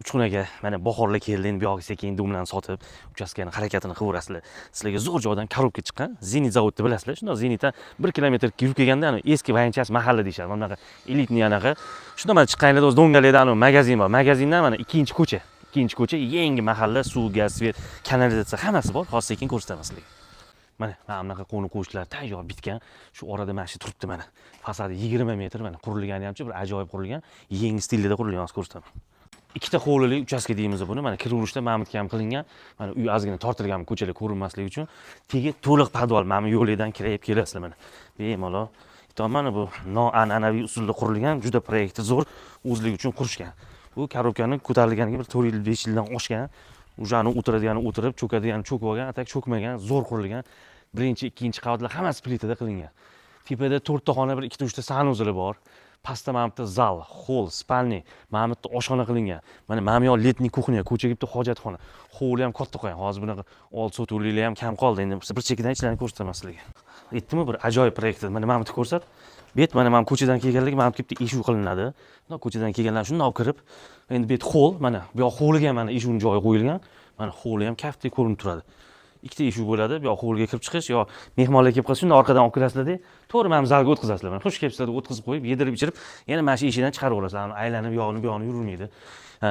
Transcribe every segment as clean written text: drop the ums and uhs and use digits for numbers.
uchxonaga mana bahorlar keldi, endi bu yog'i sekin dum bilan sotib, uchastkani harakatini qilaverasizlar. Sizlarga zo'r joydan korobka chiqqan. Zenit zavodni bilasizlar. Shundoq Zenitdan 1 kilometr yurib kelganda eski voyanchas mahalla deyishadi. Mana bunaqa elitni anaqa. Shundoq mana chiqqaninglarda o'zi Do'ngalayda magazin bor. Magazindan mana ikkinchi ko'cha. Ikkinchi ko'cha yangi mahalla, suv, gaz, svet, kanalizatsiya hammasi bor. Hozir sekin ko'rsataman sizlarga. Mana bunaqa qo'ni qo'shnilar tayyor bitgan. Shu orada mana shu turibdi mana. Fasadi 20 metr mana qurilgani hamchi bir ajoyib qurilgan. Yangi stilda qurilgan, hozir ko'rsataman. Ikkita hovlili uchastka deymiz buni. Mana kiraverishda mamutga ham qilingan. Mana uy ozgina tortilgan ko'chalar ko'rinmasligi uchun tegi to'liq podval mana yo'ldan kirib kelasizlar mana. Bemalol. Mana bu noan'anaviy usulda qurilgan, juda proyekti zo'r, o'zligi uchun qurishgan. Bu korobkani ko'tarilganiga bir 4 yil, 5 yildan oshgan. Ujani o'tiradigani o'tirib, cho'kadigani cho'kib olgan, atak cho'kmagan, zo'r qurilgan. Birinchi, ikkinchi qavatlar hammasi plitada qilingan. Tepada 4 ta xona, bir 2 ta 3 ta sanuzli bor. Pastda mana bitta zal, hol, spalni, mana bitta oshxona qilingan. Mana yoq letniy kuxnya, ko'chaga bitta hojatxona. Hovli ham katta qo'ygan. Hozir bunaqa old sotuvliklar ham kam qoldi. Endi bir chekkadan ichlarni ko'rsataman sizlarga. Aytdimmi, bir ajoyib proyekt. Mana bitta ko'rsat. Bet mana ko'chadan kelganlar, mana bitta eshik qilinadi. Ko'chadan kelganlar shundoq kirib, endi bet hol, mana bu yoq hovliga mana eshikning joyi qo'yilgan. Mana hovli ham kaftdek ko'rinib turadi. Ikkita eshik bo'ladi. Bu yoq hovliga kirib chiqish, yo mehmonlar kelib qolsa, shunda orqadan olib kirasizlar-da, to'g'ri mana zalga o'tkazasizlar. Mana xush kelibsizlar deb o'tkazib qo'yib, yedirib ichirib, yana mana shu eshikdan chiqaraverasizlar. Aylanib yo'g'ini bu yoqni yurmaydi.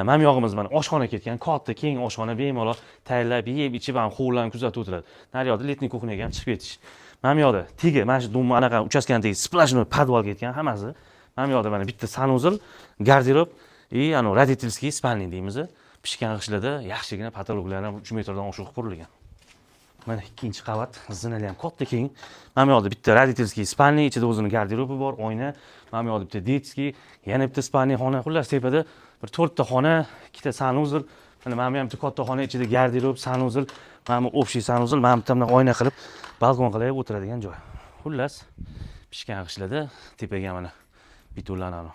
Mana yog'imiz mana oshxona ketgan, katta, keng oshxona, bemalol tayyorlab, yeb ichib, ham hovlilarni kuzatib o'tiradi. Naryoqda letniy kuxnyaga ham chiqib ketish. Mana yoqda tegi mana shu dum anaqa uchastkani tegi splashnoy podval ketgan hammasi. Mana yoqda mana bitta sanuzil, garderob, родительский spalni deymiz. Pishgan qishlarda yaxshigina patologlar ham 3 metrdan oshiq qurilgan. Mana ikkinchi qavat, zinali ham katta keng. Mana yoqda bitta родительский spalni, ichida o'zining garderobi bor, oyna. Mana yoqda bitta детский, yana bitta spalni xona, xullas tepada bir 4 ta xona, 2 ta sanuzil. Mana ham bitta katta xona, ichida garderob, sanuzil, mana общий sanuzil, mana bitta oyna qilib, balkon qilib o'tiradigan joy. Xullas, pishgan qishlarda tepaga mana bitonlarni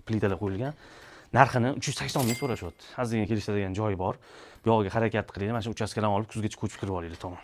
plitalar qo'yilgan. Narxini 380 ming so'rashyapti. Ozgina kelishadigan joyi bor. Bu yoqqa harakat qilinglar, mana shu uchastkadan olib kuzgacha ko'chib kirib olinglar, tamom.